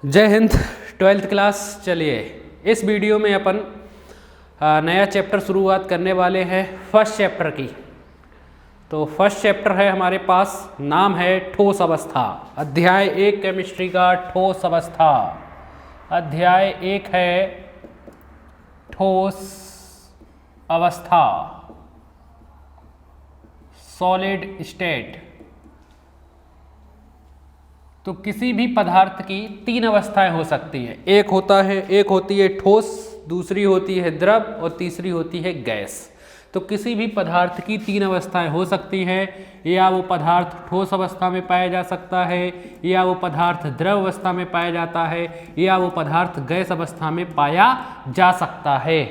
जय Hind. 12th class. चलिए इस वीडियो में अपन नया चैप्टर शुरुआत करने वाले हैं फर्स्ट चैप्टर की। तो फर्स्ट चैप्टर है हमारे पास, नाम है ठोस अवस्था। अध्याय 1 केमिस्ट्री का ठोस अवस्था। अध्याय 1 है ठोस अवस्था, सॉलिड स्टेट। तो किसी भी पदार्थ की 3 अवस्थाएं हो सकती हैं। एक होती है ठोस, दूसरी होती है द्रव और तीसरी होती है गैस। तो किसी भी पदार्थ की 3 अवस्थाएं हो सकती हैं। या वो पदार्थ ठोस अवस्था में पाया जा सकता है, या वो पदार्थ द्रव अवस्था में पाया जाता है, या वो पदार्थ गैस अवस्था में पाया जा सकता है।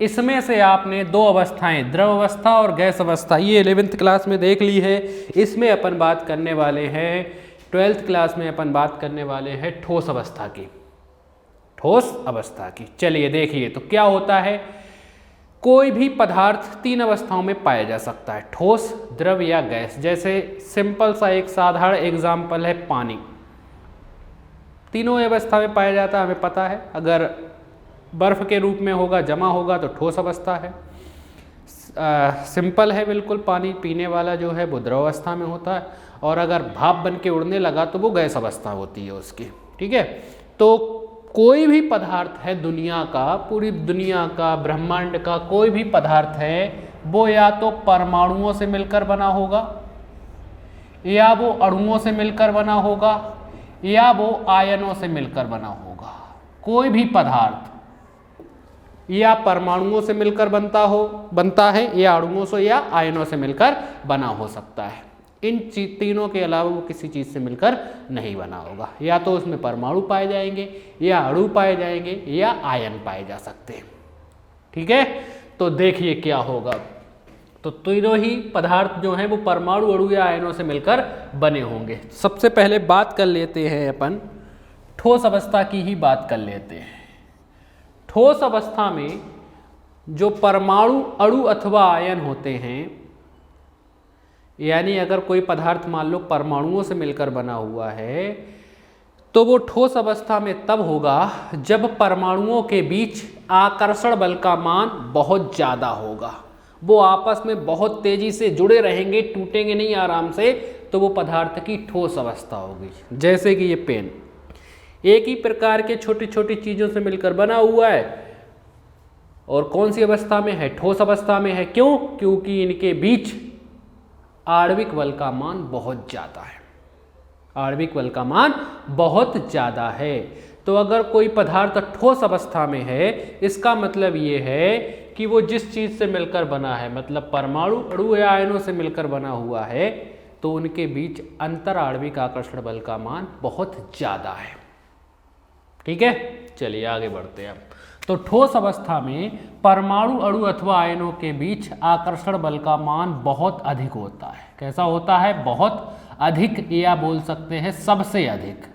इसमें से आपने 2 अवस्थाएं, द्रव अवस्था और गैस अवस्था, ये 11th क्लास में देख ली है। इसमें अपन बात करने वाले हैं 12th क्लास में अपन बात करने वाले हैं ठोस अवस्था की। ठोस अवस्था की चलिए देखिए तो क्या होता है। कोई भी पदार्थ 3 अवस्थाओं में पाया जा सकता है, ठोस, द्रव या गैस। जैसे सिंपल सा एक साधारण एग्जाम्पल है पानी। तीनों अवस्था में पाया जाता है, हमें पता है। अगर बर्फ के रूप में होगा, जमा होगा तो ठोस अवस्था है। सिंपल है बिल्कुल। पानी पीने वाला जो है वो द्रव अवस्था में होता है, और अगर भाप बन के उड़ने लगा तो वो गैस अवस्था होती है उसकी। ठीक है। तो कोई भी पदार्थ है दुनिया का, पूरी दुनिया का, ब्रह्मांड का कोई भी पदार्थ है, वो या तो परमाणुओं से मिलकर बना होगा, या वो अणुओं से मिलकर बना होगा, या वो आयनों से मिलकर बना होगा। कोई भी पदार्थ या परमाणुओं से मिलकर बनता है, या अणुओं से या आयनों से मिलकर बना हो सकता है। इन तीनों के अलावा वो किसी चीज़ से मिलकर नहीं बना होगा। या तो उसमें परमाणु पाए जाएंगे, या अणु पाए जाएंगे, या आयन पाए जा सकते हैं। ठीक है। तो देखिए क्या होगा। तो तीनों ही पदार्थ जो हैं वो परमाणु, अणु या आयनों से मिलकर बने होंगे। सबसे पहले बात कर लेते हैं अपन ठोस अवस्था की ही बात कर लेते हैं। ठोस अवस्था में जो परमाणु, अणु अथवा आयन होते हैं, यानी अगर कोई पदार्थ मान लो परमाणुओं से मिलकर बना हुआ है, तो वो ठोस अवस्था में तब होगा जब परमाणुओं के बीच आकर्षण बल का मान बहुत ज़्यादा होगा। वो आपस में बहुत तेजी से जुड़े रहेंगे, टूटेंगे नहीं आराम से, तो वो पदार्थ की ठोस अवस्था होगी। जैसे कि ये पेन एक ही प्रकार के छोटी छोटी चीज़ों से मिलकर बना हुआ है, और कौन सी अवस्था में है? ठोस अवस्था में है। क्यों? क्योंकि इनके बीच आणविक बल का मान बहुत ज़्यादा है। आणविक बल का मान बहुत ज़्यादा है। तो अगर कोई पदार्थ ठोस अवस्था में है, इसका मतलब ये है कि वो जिस चीज़ से मिलकर बना है, मतलब परमाणु, अणु या आयनों से मिलकर बना हुआ है, तो उनके बीच अंतर आणविक आकर्षण बल का मान बहुत ज़्यादा है। ठीक है। चलिए आगे बढ़ते हैं। तो ठोस अवस्था में परमाणु, अणु अथवा आयनों के बीच आकर्षण बल का मान बहुत अधिक होता है। कैसा होता है? बहुत अधिक, या बोल सकते हैं सबसे अधिक।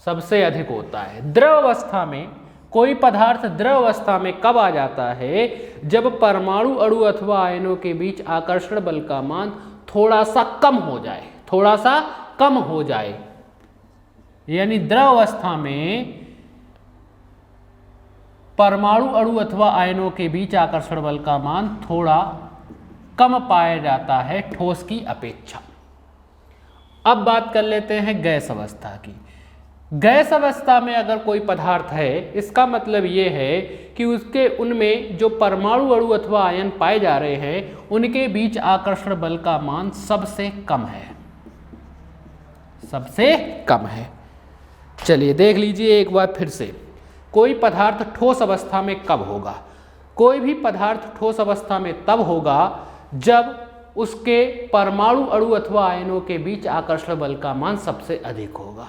सबसे अधिक होता है। द्रव अवस्था में कोई पदार्थ द्रव अवस्था में कब आ जाता है? जब परमाणु, अणु अथवा आयनों के बीच आकर्षण बल का मान थोड़ा सा कम हो जाए। थोड़ा सा कम हो जाए, यानी द्रव अवस्था में परमाणु, अणु अथवा आयनों के बीच आकर्षण बल का मान थोड़ा कम पाया जाता है ठोस की अपेक्षा। अब बात कर लेते हैं गैस अवस्था की। गैस अवस्था में अगर कोई पदार्थ है, इसका मतलब ये है कि उनमें जो परमाणु, अणु अथवा आयन पाए जा रहे हैं, उनके बीच आकर्षण बल का मान सबसे कम है। सबसे कम है। चलिए देख लीजिए एक बार फिर से। कोई पदार्थ ठोस अवस्था में कब होगा? कोई भी पदार्थ ठोस अवस्था में तब होगा जब उसके परमाणु, अणु अथवा आयनों के बीच आकर्षण बल का मान सबसे अधिक होगा।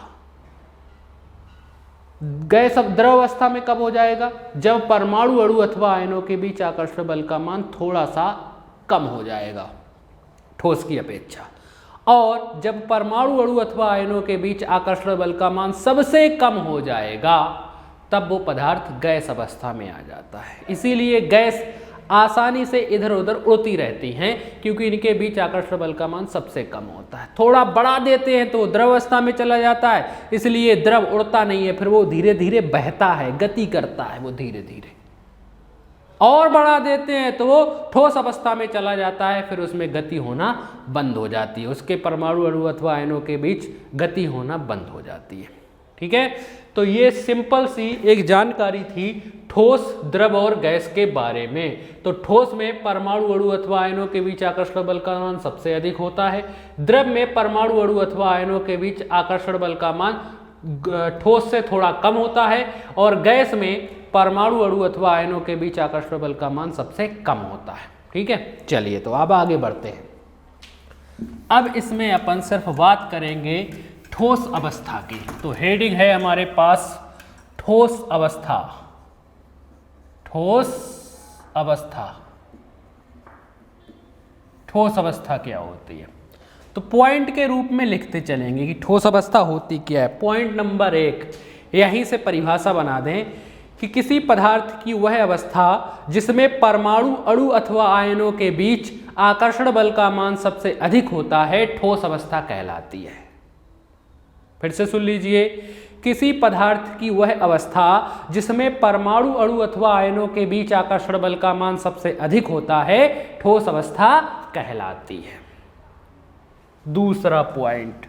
गैस द्रव अवस्था में कब हो जाएगा? जब परमाणु, अणु अथवा आयनों के बीच आकर्षण बल का मान थोड़ा सा कम हो जाएगा ठोस की अपेक्षा। और जब परमाणु, अणु अथवा आयनों के बीच आकर्षण बल का मान सबसे कम हो जाएगा, तब वो पदार्थ गैस अवस्था में आ जाता है। इसीलिए गैस आसानी से इधर उधर उड़ती रहती हैं, क्योंकि इनके बीच आकर्षण बल का मान सबसे कम होता है। थोड़ा बढ़ा देते हैं तो द्रव अवस्था में चला जाता है, इसलिए द्रव उड़ता नहीं है, फिर वो धीरे धीरे बहता है, गति करता है वो धीरे धीरे। और बढ़ा देते हैं तो वो ठोस अवस्था में चला जाता है, फिर उसमें गति होना बंद हो जाती है, उसके परमाणु अणु अथवा आयनों के बीच गति होना बंद हो जाती है। ठीक है, तो ये सिंपल सी एक जानकारी थी ठोस, द्रव और गैस के बारे में। तो ठोस में परमाणु अणु अथवा आयनों के बीच आकर्षण बल का मान सबसे अधिक होता है, द्रव में परमाणु अणु अथवा आयनों के बीच आकर्षण बल का मान ठोस से थोड़ा कम होता है, और गैस में परमाणु अणु अथवा आयनों के बीच आकर्षण बल का मान सबसे कम होता है। ठीक है, चलिए तो अब आगे बढ़ते हैं। अब इसमें अपन सिर्फ बात करेंगे ठोस अवस्था की। तो हेडिंग है हमारे पास ठोस अवस्था। ठोस अवस्था, ठोस अवस्था क्या होती है? तो पॉइंट के रूप में लिखते चलेंगे कि ठोस अवस्था होती क्या है। पॉइंट नंबर 1, यहीं से परिभाषा बना दें कि किसी पदार्थ की वह अवस्था जिसमें परमाणु अणु अथवा आयनों के बीच आकर्षण बल का मान सबसे अधिक होता है, ठोस अवस्था कहलाती है। फिर से सुन लीजिए, किसी पदार्थ की वह अवस्था जिसमें परमाणु अणु अथवा आयनों के बीच आकर्षण बल का मान सबसे अधिक होता है, ठोस अवस्था कहलाती है। दूसरा पॉइंट,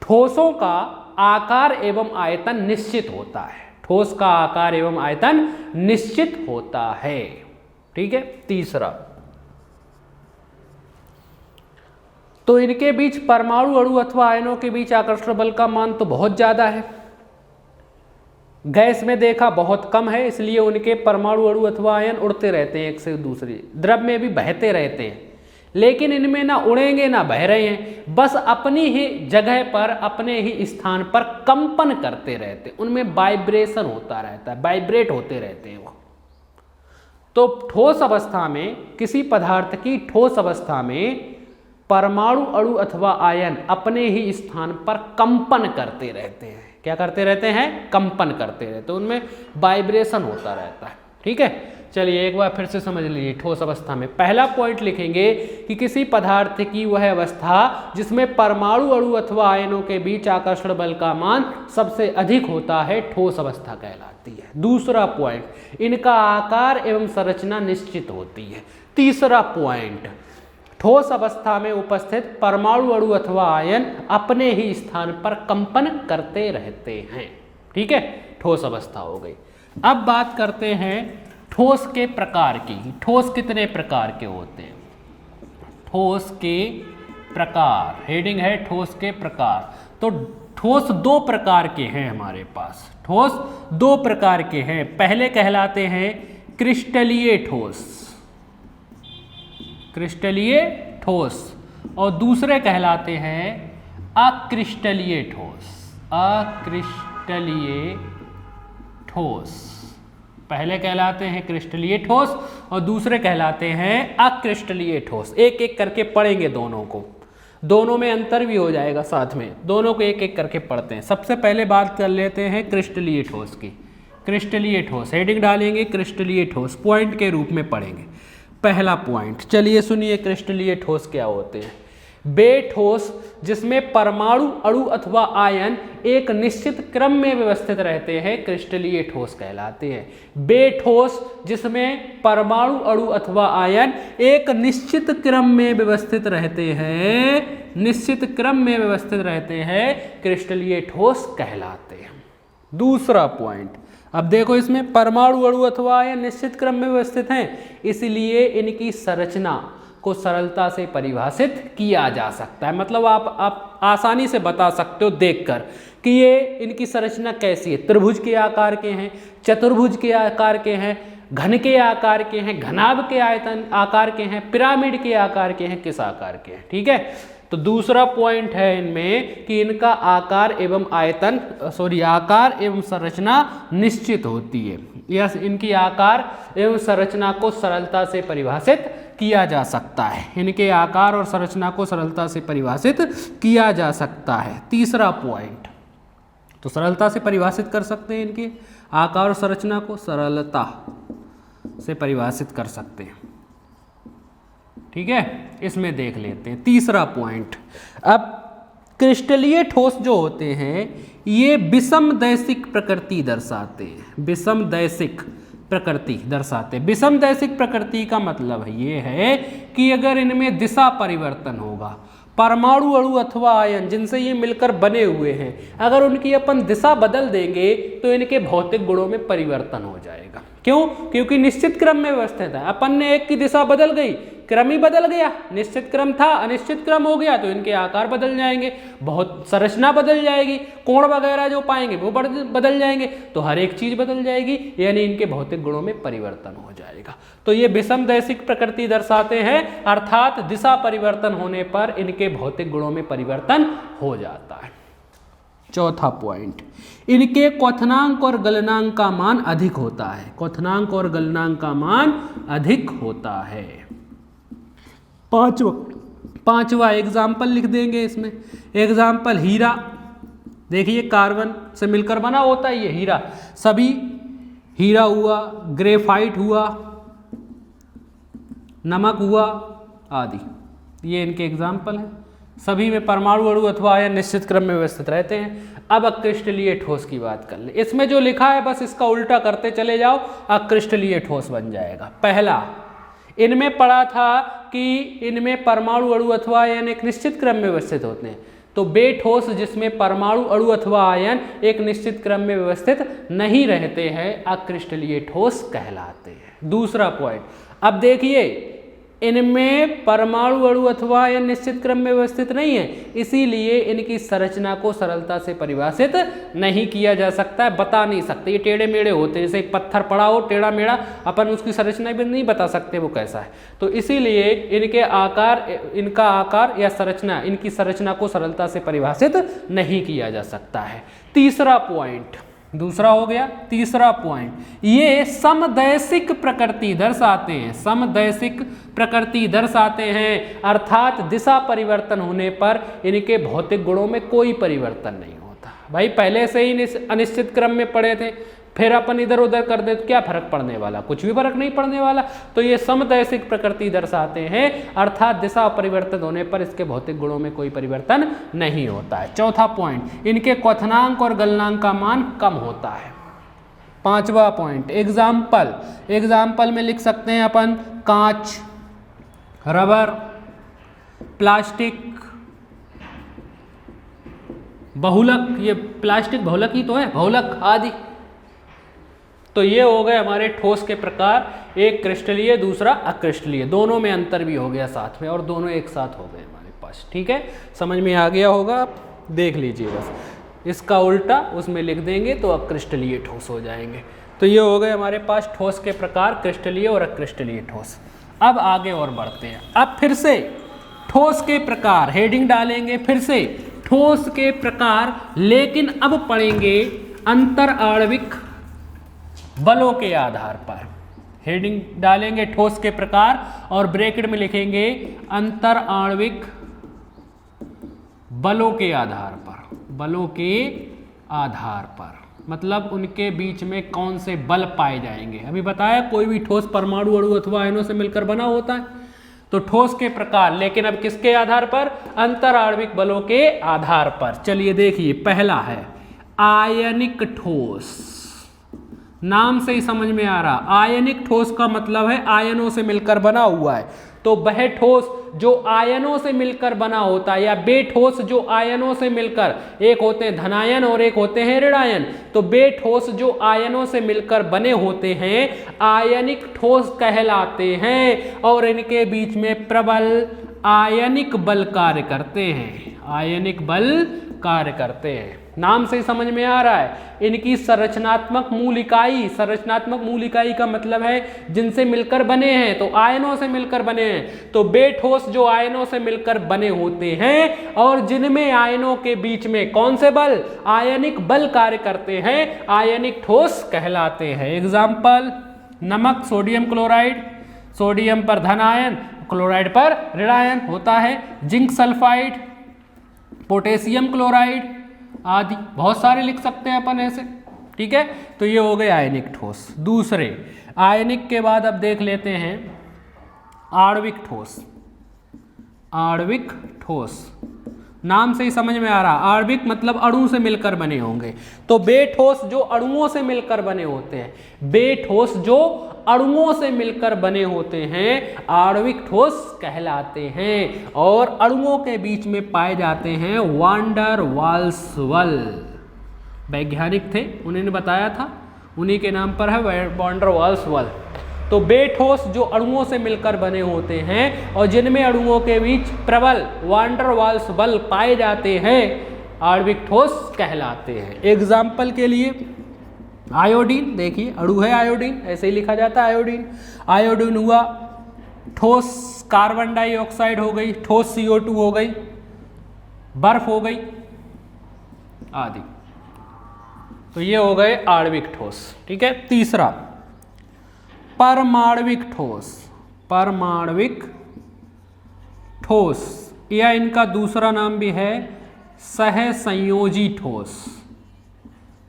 ठोसों का आकार एवं आयतन निश्चित होता है। ठोस का आकार एवं आयतन निश्चित होता है। ठीक है, तीसरा, तो इनके बीच परमाणु अणु अथवा आयनों के बीच आकर्षण बल का मान तो बहुत ज्यादा है। गैस में देखा बहुत कम है, इसलिए उनके परमाणु अणु अथवा आयन उड़ते रहते हैं एक से दूसरे। द्रव में भी बहते रहते हैं, लेकिन इनमें ना उड़ेंगे ना बह रहे हैं, बस अपनी ही जगह पर, अपने ही स्थान पर कंपन करते रहते हैं। उनमें वाइब्रेशन होता रहता है, वाइब्रेट होते रहते हैं वो। तो ठोस अवस्था में, किसी पदार्थ की ठोस अवस्था में परमाणु अणु अथवा आयन अपने ही स्थान पर कंपन करते रहते हैं। क्या करते रहते हैं? कंपन करते रहते हैं, उनमें वाइब्रेशन होता रहता है। ठीक है, चलिए एक बार फिर से समझ लीजिए। ठोस अवस्था में पहला पॉइंट लिखेंगे कि किसी पदार्थ की वह अवस्था जिसमें परमाणु अणु अथवा आयनों के बीच आकर्षण बल का मान सबसे अधिक होता है, ठोस अवस्था कहलाती है। दूसरा पॉइंट, इनका आकार एवं संरचना निश्चित होती है। तीसरा पॉइंट, ठोस अवस्था में उपस्थित परमाणु अणु अथवा आयन अपने ही स्थान पर कंपन करते रहते हैं। ठीक है, ठोस अवस्था हो गई। अब बात करते हैं ठोस के प्रकार की। ठोस कितने प्रकार के होते हैं? ठोस के प्रकार, हेडिंग है ठोस के प्रकार। तो ठोस दो प्रकार के हैं हमारे पास। ठोस दो प्रकार के हैं। पहले कहलाते हैं क्रिस्टलीय ठोस, क्रिस्टलीय ठोस, और दूसरे कहलाते हैं अक्रिस्टलीय ठोस। अक्रिस्टलीय ठोस, पहले कहलाते हैं क्रिस्टलीय ठोस और दूसरे कहलाते हैं अक्रिस्टलीय ठोस। एक एक करके पढ़ेंगे दोनों को, दोनों में अंतर भी हो जाएगा साथ में, दोनों को एक एक करके पढ़ते हैं। सबसे पहले बात कर लेते हैं क्रिस्टलीय ठोस की। क्रिस्टलीय ठोस, हेडिंग डालेंगे क्रिस्टलीय ठोस, पॉइंट के रूप में पढ़ेंगे। पहला पॉइंट, चलिए सुनिए क्रिस्टलीय ठोस क्या होते हैं। वे ठोस जिसमें परमाणु अणु अथवा आयन एक निश्चित क्रम में व्यवस्थित रहते हैं, क्रिस्टलीय ठोस कहलाते हैं। वे ठोस जिसमें परमाणु अणु अथवा आयन एक निश्चित क्रम में व्यवस्थित रहते हैं, निश्चित क्रम में व्यवस्थित रहते हैं, क्रिस्टलीय ठोस कहलाते हैं। दूसरा पॉइंट, अब देखो इसमें परमाणु अणु अथवा आयन निश्चित क्रम में व्यवस्थित हैं, इसलिए इनकी संरचना को सरलता से परिभाषित किया जा सकता है। मतलब आप आसानी से बता सकते हो देखकर कि ये इनकी संरचना कैसी है। त्रिभुज के आकार के हैं, चतुर्भुज के आकार के हैं, घन के आकार के हैं, घनाभ के आयतन आकार के हैं, पिरामिड के आकार के हैं, किस आकार के हैं। ठीक है, तो दूसरा पॉइंट है इनमें कि इनका आकार एवं आयतन आकार एवं संरचना निश्चित होती है। यस, इनकी आकार एवं संरचना को सरलता से परिभाषित किया जा सकता है। इनके आकार और संरचना को सरलता से परिभाषित किया जा सकता है। तीसरा पॉइंट, तो सरलता से परिभाषित कर सकते हैं इनके आकार और संरचना को, सरलता से परिभाषित कर सकते हैं। ठीक है, इसमें देख लेते हैं तीसरा पॉइंट। अब क्रिस्टलीय ठोस जो होते हैं ये विषमदैशिक प्रकृति दर्शाते हैं, विषमदैशिक प्रकृति दर्शाते हैं। विषमदैशिक प्रकृति का मतलब ये है कि अगर इनमें दिशा परिवर्तन होगा, परमाणु अणु अथवा आयन जिनसे ये मिलकर बने हुए हैं, अगर उनकी अपन दिशा बदल देंगे तो इनके भौतिक गुणों में परिवर्तन हो जाएगा। क्यों? क्योंकि निश्चित क्रम में व्यवस्थित है। अपन ने एक की दिशा बदल गई, क्रम ही बदल गया, निश्चित क्रम था अनिश्चित क्रम हो गया, तो इनके आकार बदल जाएंगे, बहुत संरचना बदल जाएगी, कोण वगैरह जो पाएंगे वो बदल जाएंगे, तो हर एक चीज बदल जाएगी, यानी इनके भौतिक गुणों में परिवर्तन हो जाएगा। तो ये विषमदैशिक प्रकृति दर्शाते हैं, अर्थात दिशा परिवर्तन होने पर इनके भौतिक गुणों में परिवर्तन हो जाता है। चौथा पॉइंट, इनके क्वथनांक और गलनांक का मान अधिक होता है। क्वथनांक और गलनांक का मान अधिक होता है। पांचवा एग्जाम्पल लिख देंगे इसमें। एग्जाम्पल हीरा, देखिए कार्बन से मिलकर बना होता है ये हीरा, सभी हीरा हुआ, ग्रेफाइट हुआ, नमक हुआ आदि, ये इनके एग्जाम्पल हैं। सभी में परमाणु अणु अथवा आयन निश्चित क्रम में व्यवस्थित रहते हैं। अब अक्रिस्टलीय ठोस की बात कर ले। इसमें जो लिखा है बस इसका उल्टा करते चले जाओ, अक्रिस्टलीय ठोस बन जाएगा। पहला, इनमें पढ़ा था कि इनमें परमाणु अणु अथवा आयन एक निश्चित क्रम में व्यवस्थित होते हैं, तो बे ठोस जिसमें परमाणु अणु अथवा आयन एक निश्चित क्रम में व्यवस्थित नहीं रहते हैं अक्रिस्टलीय ठोस कहलाते हैं। दूसरा पॉइंट, अब देखिए इनमें परमाणु अणु अथवा आयन निश्चित क्रम में व्यवस्थित नहीं है, इसीलिए इनकी संरचना को सरलता से परिभाषित नहीं किया जा सकता है, बता नहीं सकते। ये टेढ़े मेढ़े होते हैं, जैसे एक पत्थर पड़ा हो टेढ़ा मेढ़ा, अपन उसकी संरचना भी नहीं बता सकते वो कैसा है। तो इसीलिए इनका आकार या संरचना, इनकी संरचना को सरलता से परिभाषित नहीं किया जा सकता है। तीसरा पॉइंट, दूसरा हो गया। तीसरा पॉइंट, ये समदैशिक प्रकृति दर्शाते हैं, समदैशिक प्रकृति दर्शाते हैं, अर्थात दिशा परिवर्तन होने पर इनके भौतिक गुणों में कोई परिवर्तन नहीं होता। भाई पहले से ही अनिश्चित क्रम में पड़े थे, फिर अपन इधर उधर कर दे तो क्या फर्क पड़ने वाला? कुछ भी फर्क नहीं पड़ने वाला। तो ये समदैशिक प्रकृति दर्शाते हैं, अर्थात दिशा परिवर्तन होने पर इसके भौतिक गुणों में कोई परिवर्तन नहीं होता है। चौथा पॉइंट, इनके क्वथनांक और गलनांक का मान कम होता है। पांचवा पॉइंट, एग्जाम्पल, एग्जाम्पल में लिख सकते हैं अपन कांच, रबर, प्लास्टिक, बहुलक, ये प्लास्टिक बहुलक ही तो है, बहुलक आदि। तो ये हो गए हमारे ठोस के प्रकार, एक क्रिस्टलीय दूसरा अक्रिस्टलीय, दोनों में अंतर भी हो गया साथ में, और दोनों एक साथ हो गए हमारे पास। ठीक है, समझ में आ गया होगा, आप देख लीजिए बस, इसका उल्टा उसमें लिख देंगे तो अक्रिस्टलीय ठोस हो जाएंगे। तो ये हो गए हमारे पास ठोस के प्रकार, क्रिस्टलीय और अक्रिस्टलीय ठोस। अब आगे और बढ़ते हैं। अब फिर से ठोस के प्रकार, हेडिंग डालेंगे फिर से ठोस के प्रकार, लेकिन अब पढ़ेंगे अंतर आणविक बलों के आधार पर। हेडिंग डालेंगे ठोस के प्रकार और ब्रैकेट में लिखेंगे अंतर आणविक बलों के आधार पर, बलों के आधार पर मतलब उनके बीच में कौन से बल पाए जाएंगे। अभी बताया कोई भी ठोस परमाणु अणु अथवा आयनों से मिलकर बना होता है, तो ठोस के प्रकार, लेकिन अब किसके आधार पर? अंतर आणविक बलों के आधार पर। चलिए देखिए, पहला है आयनिक ठोस, नाम से ही समझ में आ रहा, आयनिक ठोस का मतलब है आयनों से मिलकर बना हुआ है। तो वह ठोस जो आयनों से मिलकर बना होता है, या बे ठोस जो आयनों से मिलकर, एक होते हैं धनायन और एक होते हैं ऋणायन, तो बे ठोस जो आयनों से मिलकर बने होते हैं आयनिक ठोस कहलाते हैं, और इनके बीच में प्रबल आयनिक बल कार्य करते हैं, आयनिक बल कार्य करते हैं। नाम से ही समझ में आ रहा है। इनकी संरचनात्मक मूल इकाई, संरचनात्मक मूल इकाई का मतलब है जिनसे मिलकर बने हैं, तो आयनों से मिलकर बने हैं। तो बे ठोस जो आयनों से मिलकर बने होते हैं और जिनमें आयनों के बीच में कौन से बल? आयनिक बल कार्य करते हैं, आयनिक ठोस कहलाते हैं। एग्जाम्पल, नमक, सोडियम क्लोराइड, सोडियम पर धन आयन, क्लोराइड पर ऋण आयन होता है। जिंक सल्फाइड, पोटेशियम क्लोराइड आदि, बहुत सारे लिख सकते हैं अपन ऐसे। ठीक है, तो ये हो गए आयनिक ठोस। दूसरे, आयनिक के बाद अब देख लेते हैं आणविक ठोस। आणविक ठोस नाम से ही समझ में आ रहा, आणविक मतलब अणु से मिलकर बने होंगे। तो बेठोस जो अणुओं से मिलकर बने होते हैं, बेठोस जो अणुओं से मिलकर बने होते हैं आणविक ठोस कहलाते हैं, और अणुओं के बीच में पाए जाते हैं वान डर वाल्स वल। वैज्ञानिक थे, उन्होंने बताया था, उन्हीं के नाम पर है वान डर वाल्स वल। तो बेठोस जो अणुओं से मिलकर बने होते हैं और जिनमें अणुओं के बीच प्रबल वान डर वाल्स बल पाए जाते हैं आणविक ठोस कहलाते हैं। एग्जाम्पल के लिए आयोडीन, देखिए अणु है आयोडीन, ऐसे ही लिखा जाता है आयोडीन। आयोडीन हुआ ठोस कार्बन डाइऑक्साइड हो गई, ठोस CO2 हो गई, बर्फ हो गई आदि। तो ये हो गए आणविक ठोस। ठीक है, तीसरा परमाणविक ठोस। परमाणविक ठोस या इनका दूसरा नाम भी है सहसंयोजी ठोस।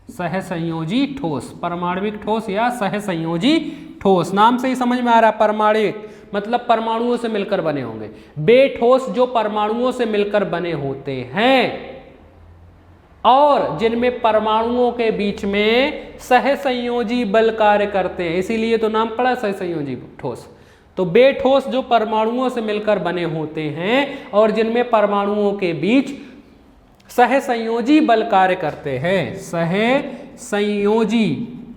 सहसंयोजी ठोस, परमाणविक ठोस या सहसंयोजी ठोस, नाम से ही समझ में आ रहा है। परमाणविक मतलब परमाणुओं से मिलकर बने होंगे, बेठोस जो परमाणुओं से मिलकर बने होते हैं और जिनमें परमाणुओं के बीच में सहसंयोजी बल कार्य करते हैं, इसीलिए तो नाम पड़ा सहसंयोजी ठोस। तो बेठोस जो परमाणुओं से मिलकर बने होते हैं और जिनमें परमाणुओं के बीच सहसंयोजी बल कार्य करते हैं, सहसंयोजी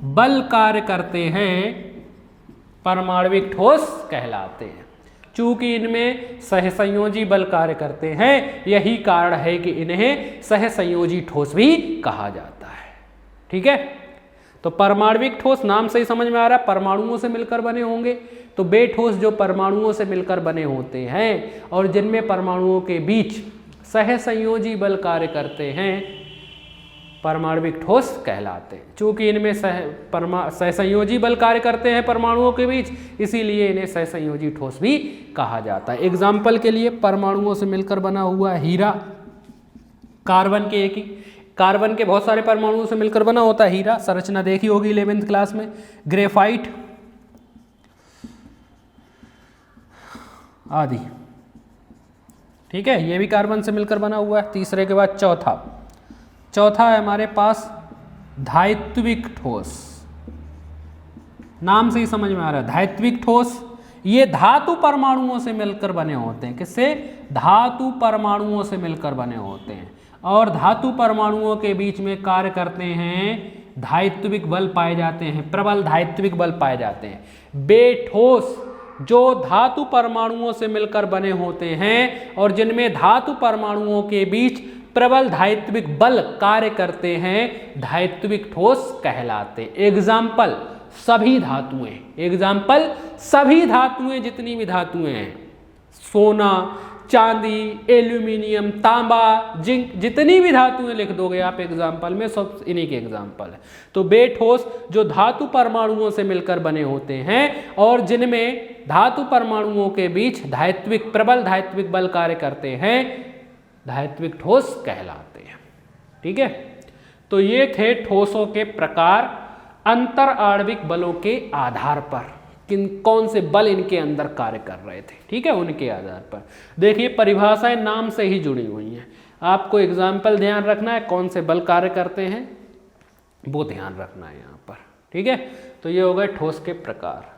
बल कार्य करते हैं, परमाणविक ठोस कहलाते हैं। चूंकि इनमें सहसंयोजी बल कार्य करते हैं, यही कारण है कि इन्हें सहसंयोजी ठोस भी कहा जाता है। ठीक है, तो परमाणविक ठोस नाम से ही समझ में आ रहा है, परमाणुओं से मिलकर बने होंगे। तो बेठोस जो परमाणुओं से मिलकर बने होते हैं और जिनमें परमाणुओं के बीच सहसंयोजी बल कार्य करते हैं, परमाणविक ठोस कहलाते हैं। चूंकि इनमें सहसंयोजी बल कार्य करते हैं परमाणुओं के बीच, इसीलिए इन्हें सहसंयोजी ठोस भी कहा जाता है। एग्जाम्पल के लिए परमाणुओं से मिलकर बना हुआ हीरा, कार्बन के एक ही, कार्बन के बहुत सारे परमाणुओं से मिलकर बना होता है हीरा, संरचना देखी होगी 11वीं क्लास में। ग्रेफाइट आदि। ठीक है, ये भी कार्बन से मिलकर बना हुआ है। तीसरे के बाद चौथा है हमारे पास धात्विक ठोस। नाम से ही समझ में आ रहा है, धात्विक ठोस ये धातु परमाणुओं से मिलकर बने होते हैं। किससे? धातु परमाणुओं से मिलकर बने होते हैं और धातु परमाणुओं के बीच में कार्य करते हैं, धात्विक बल पाए जाते हैं, प्रबल धात्विक बल पाए जाते हैं। बेठोस जो धातु परमाणुओं से मिलकर बने होते हैं और जिनमें धातु परमाणुओं के बीच प्रबल धात्विक बल कार्य करते हैं, धात्विक ठोस कहलाते। एग्जाम्पल सभी धातुएं, एग्जाम्पल सभी धातुएं, जितनी भी धातुएं हैं, सोना, चांदी, एल्यूमिनियम, तांबा, जिंक, जितनी भी धातुएं लिख दोगे आप एग्जाम्पल में, सब इन्हीं के एग्जाम्पल है। तो बेठोस जो धातु परमाणुओं से मिलकर बने होते हैं और जिनमें धातु परमाणुओं के बीच धात्विक प्रबल धात्विक बल कार्य करते हैं, धात्विक ठोस कहलाते हैं। ठीक है, तो ये थे ठोसों के प्रकार अंतर आणविक बलों के आधार पर, कौन से बल इनके अंदर कार्य कर रहे थे। ठीक है, उनके आधार पर देखिए परिभाषाएं नाम से ही जुड़ी हुई हैं। आपको एग्जाम्पल ध्यान रखना है, कौन से बल कार्य करते हैं वो ध्यान रखना है यहाँ पर। ठीक है, तो ये हो गए ठोस के प्रकार।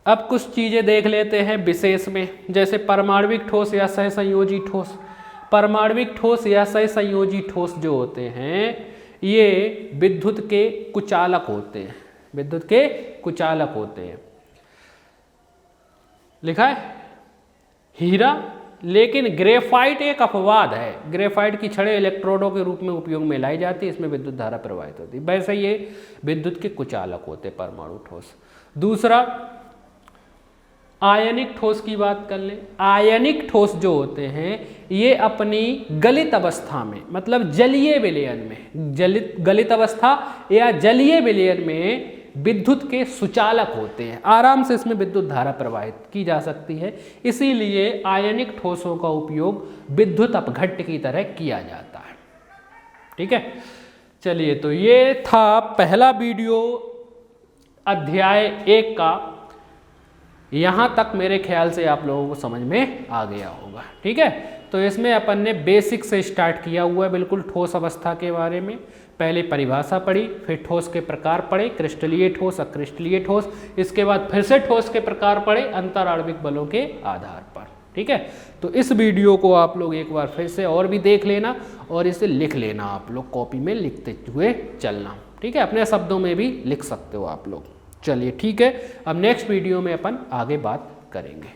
अब कुछ चीजें देख लेते हैं विशेष में, जैसे परमाणविक ठोस या सहसंयोजी ठोस। परमाणविक ठोस या सहसंयोजी ठोस जो होते हैं ये विद्युत के कुचालक होते हैं, विद्युत के कुचालक होते हैं। लिखा है हीरा, लेकिन ग्रेफाइट एक अपवाद है। ग्रेफाइट की छड़ें इलेक्ट्रोडों के रूप में उपयोग में लाई जाती है, इसमें विद्युत धारा प्रवाहित होती है। वैसे ये विद्युत के कुचालक होते हैं परमाणु ठोस। दूसरा आयनिक ठोस की बात कर लें। आयनिक ठोस जो होते हैं ये अपनी गलित अवस्था में, मतलब जलीय विलयन में, गलित अवस्था या जलीय विलयन में विद्युत के सुचालक होते हैं। आराम से इसमें विद्युत धारा प्रवाहित की जा सकती है, इसीलिए आयनिक ठोसों का उपयोग विद्युत अपघट्ट की तरह किया जाता है। ठीक है, चलिए तो ये था पहला वीडियो अध्याय 1 का यहाँ तक मेरे ख्याल से आप लोगों को समझ में आ गया होगा। ठीक है, तो इसमें अपन ने बेसिक से स्टार्ट किया हुआ है, बिल्कुल ठोस अवस्था के बारे में। पहले परिभाषा पढ़ी, फिर ठोस के प्रकार पढ़े, क्रिस्टलीय ठोस, अक्रिस्टलीय ठोस, इसके बाद फिर से ठोस के प्रकार पढ़े अंतराण्विक बलों के आधार पर। ठीक है, तो इस वीडियो को आप लोग एक बार फिर से और भी देख लेना और इसे लिख लेना, आप लोग कॉपी में लिखते हुए चलना। ठीक है, अपने शब्दों में भी लिख सकते हो आप लोग। चलिए ठीक है, अब नेक्स्ट वीडियो में अपन आगे बात करेंगे।